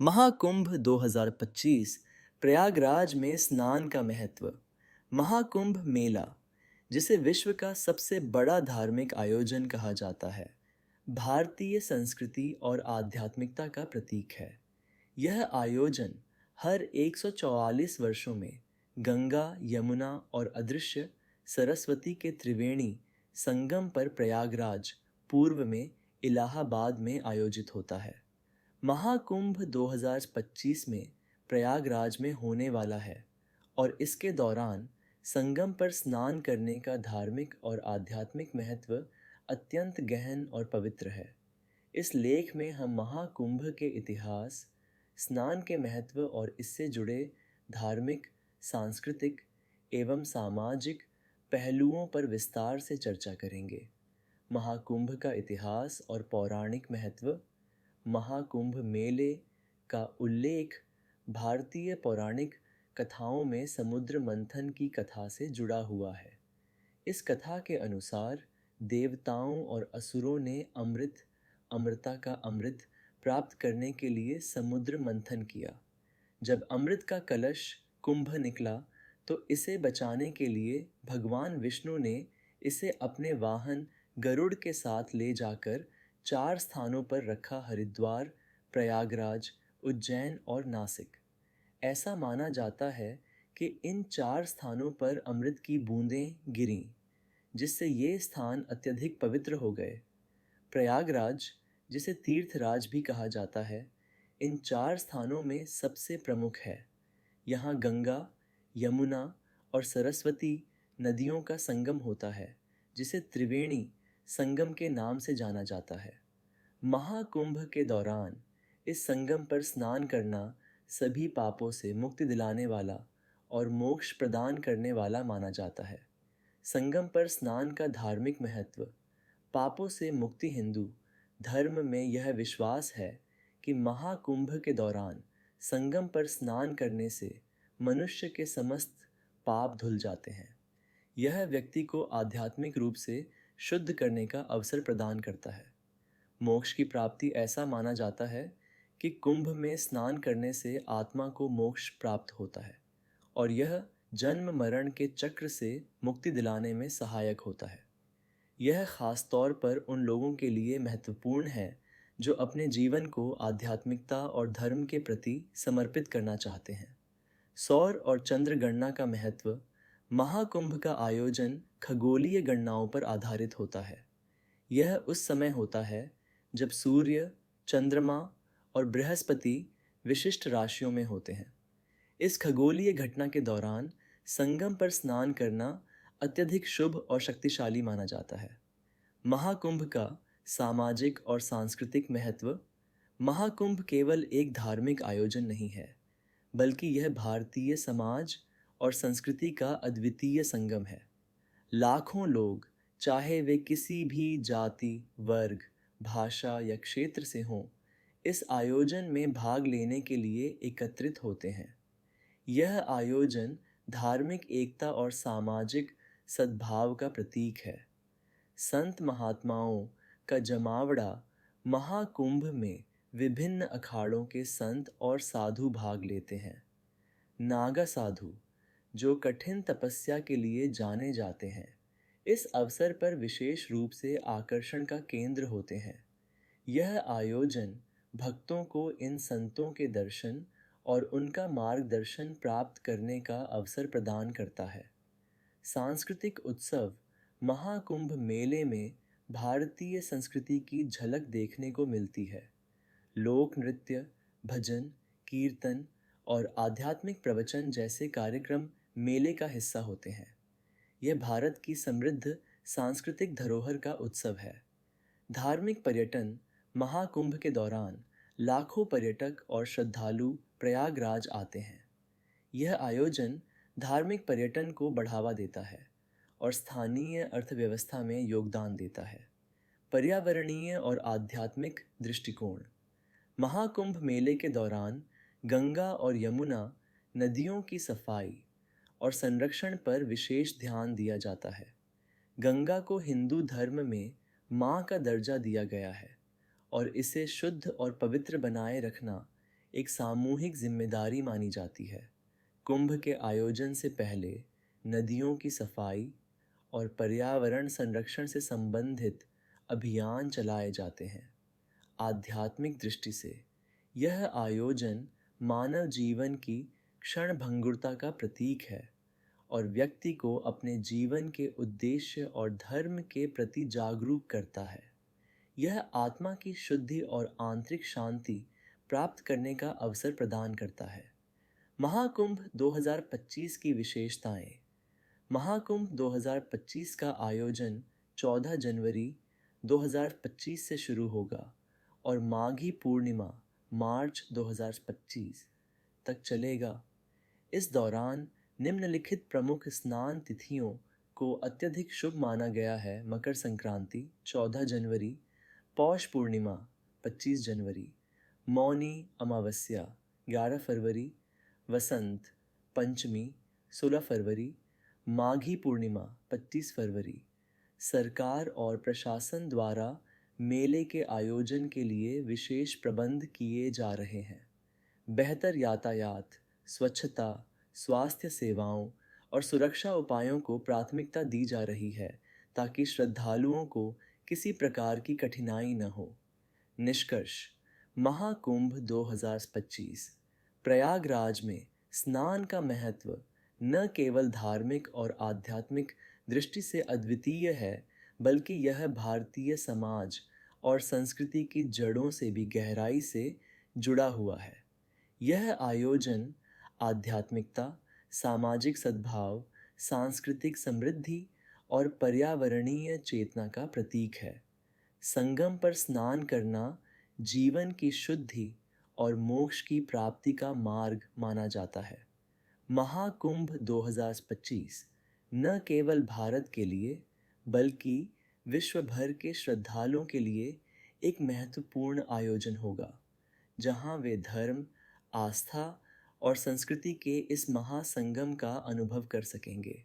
महाकुंभ 2025 प्रयागराज में स्नान का महत्व। महाकुंभ मेला, जिसे विश्व का सबसे बड़ा धार्मिक आयोजन कहा जाता है, भारतीय संस्कृति और आध्यात्मिकता का प्रतीक है। यह आयोजन हर 144 वर्षों में गंगा, यमुना और अदृश्य सरस्वती के त्रिवेणी संगम पर प्रयागराज, पूर्व में इलाहाबाद में आयोजित होता है। महाकुंभ 2025 में प्रयागराज में होने वाला है और इसके दौरान संगम पर स्नान करने का धार्मिक और आध्यात्मिक महत्व अत्यंत गहन और पवित्र है। इस लेख में हम महाकुंभ के इतिहास, स्नान के महत्व और इससे जुड़े धार्मिक, सांस्कृतिक एवं सामाजिक पहलुओं पर विस्तार से चर्चा करेंगे। महाकुंभ का इतिहास और पौराणिक महत्व। महाकुंभ मेले का उल्लेख भारतीय पौराणिक कथाओं में समुद्र मंथन की कथा से जुड़ा हुआ है। इस कथा के अनुसार देवताओं और असुरों ने अमृता का अमृत प्राप्त करने के लिए समुद्र मंथन किया। जब अमृत का कलश कुंभ निकला तो इसे बचाने के लिए भगवान विष्णु ने इसे अपने वाहन गरुड़ के साथ ले जाकर 4 स्थानों पर रखा: हरिद्वार, प्रयागराज, उज्जैन और नासिक। ऐसा माना जाता है कि इन 4 स्थानों पर अमृत की बूंदें गिरीं, जिससे ये स्थान अत्यधिक पवित्र हो गए। प्रयागराज, जिसे तीर्थराज भी कहा जाता है, इन 4 स्थानों में सबसे प्रमुख है। यहाँ गंगा, यमुना और सरस्वती नदियों का संगम होता है, जिसे त्रिवेणी संगम के नाम से जाना जाता है। महाकुंभ के दौरान इस संगम पर स्नान करना सभी पापों से मुक्ति दिलाने वाला और मोक्ष प्रदान करने वाला माना जाता है। संगम पर स्नान का धार्मिक महत्व। पापों से मुक्ति। हिंदू धर्म में यह विश्वास है कि महाकुंभ के दौरान संगम पर स्नान करने से मनुष्य के समस्त पाप धुल जाते हैं। यह व्यक्ति को आध्यात्मिक रूप से शुद्ध करने का अवसर प्रदान करता है। मोक्ष की प्राप्ति। ऐसा माना जाता है कि कुंभ में स्नान करने से आत्मा को मोक्ष प्राप्त होता है और यह जन्म मरण के चक्र से मुक्ति दिलाने में सहायक होता है। यह खास तौर पर उन लोगों के लिए महत्वपूर्ण है जो अपने जीवन को आध्यात्मिकता और धर्म के प्रति समर्पित करना चाहते हैं। सौर और चंद्र गणना का महत्व। महाकुंभ का आयोजन खगोलीय गणनाओं पर आधारित होता है। यह उस समय होता है जब सूर्य, चंद्रमा और बृहस्पति विशिष्ट राशियों में होते हैं। इस खगोलीय घटना के दौरान संगम पर स्नान करना अत्यधिक शुभ और शक्तिशाली माना जाता है। महाकुंभ का सामाजिक और सांस्कृतिक महत्व। महाकुंभ केवल एक धार्मिक आयोजन नहीं है, बल्कि यह भारतीय समाज और संस्कृति का अद्वितीय संगम है। लाखों लोग, चाहे वे किसी भी जाति, वर्ग, भाषा या क्षेत्र से हों, इस आयोजन में भाग लेने के लिए एकत्रित होते हैं। यह आयोजन धार्मिक एकता और सामाजिक सद्भाव का प्रतीक है। संत महात्माओं का जमावड़ा। महाकुंभ में विभिन्न अखाड़ों के संत और साधु भाग लेते हैं। नागा साधु, जो कठिन तपस्या के लिए जाने जाते हैं, इस अवसर पर विशेष रूप से आकर्षण का केंद्र होते हैं। यह आयोजन भक्तों को इन संतों के दर्शन और उनका मार्गदर्शन प्राप्त करने का अवसर प्रदान करता है। सांस्कृतिक उत्सव। महाकुंभ मेले में भारतीय संस्कृति की झलक देखने को मिलती है। लोक नृत्य, भजन, कीर्तन और आध्यात्मिक प्रवचन जैसे कार्यक्रम मेले का हिस्सा होते हैं। यह भारत की समृद्ध सांस्कृतिक धरोहर का उत्सव है। धार्मिक पर्यटन। महाकुंभ के दौरान लाखों पर्यटक और श्रद्धालु प्रयागराज आते हैं। यह आयोजन धार्मिक पर्यटन को बढ़ावा देता है और स्थानीय अर्थव्यवस्था में योगदान देता है। पर्यावरणीय और आध्यात्मिक दृष्टिकोण। महाकुंभ मेले के दौरान गंगा और यमुना नदियों की सफाई और संरक्षण पर विशेष ध्यान दिया जाता है। गंगा को हिंदू धर्म में माँ का दर्जा दिया गया है और इसे शुद्ध और पवित्र बनाए रखना एक सामूहिक जिम्मेदारी मानी जाती है। कुंभ के आयोजन से पहले नदियों की सफाई और पर्यावरण संरक्षण से संबंधित अभियान चलाए जाते हैं। आध्यात्मिक दृष्टि से यह आयोजन मानव जीवन की क्षणभंगुरता का प्रतीक है और व्यक्ति को अपने जीवन के उद्देश्य और धर्म के प्रति जागरूक करता है। यह आत्मा की शुद्धि और आंतरिक शांति प्राप्त करने का अवसर प्रदान करता है। महाकुंभ 2025 की विशेषताएं। महाकुंभ 2025 का आयोजन 14 जनवरी 2025 से शुरू होगा और माघी पूर्णिमा मार्च 2025 तक चलेगा। इस दौरान निम्नलिखित प्रमुख स्नान तिथियों को अत्यधिक शुभ माना गया है। मकर संक्रांति 14 जनवरी, पौष पूर्णिमा 25 जनवरी, मौनी अमावस्या 11 फरवरी, वसंत पंचमी 16 फरवरी, माघी पूर्णिमा 25 फरवरी। सरकार और प्रशासन द्वारा मेले के आयोजन के लिए विशेष प्रबंध किए जा रहे हैं। बेहतर यातायात, स्वच्छता, स्वास्थ्य सेवाओं और सुरक्षा उपायों को प्राथमिकता दी जा रही है ताकि श्रद्धालुओं को किसी प्रकार की कठिनाई न हो। निष्कर्ष। महाकुंभ 2025 प्रयागराज में स्नान का महत्व न केवल धार्मिक और आध्यात्मिक दृष्टि से अद्वितीय है, बल्कि यह भारतीय समाज और संस्कृति की जड़ों से भी गहराई से जुड़ा हुआ है। यह आयोजन आध्यात्मिकता, सामाजिक सद्भाव, सांस्कृतिक समृद्धि और पर्यावरणीय चेतना का प्रतीक है। संगम पर स्नान करना जीवन की शुद्धि और मोक्ष की प्राप्ति का मार्ग माना जाता है। महाकुंभ 2025 न केवल भारत के लिए बल्कि विश्व भर के श्रद्धालुओं के लिए एक महत्वपूर्ण आयोजन होगा, जहां वे धर्म, आस्था और संस्कृति के इस महासंगम का अनुभव कर सकेंगे।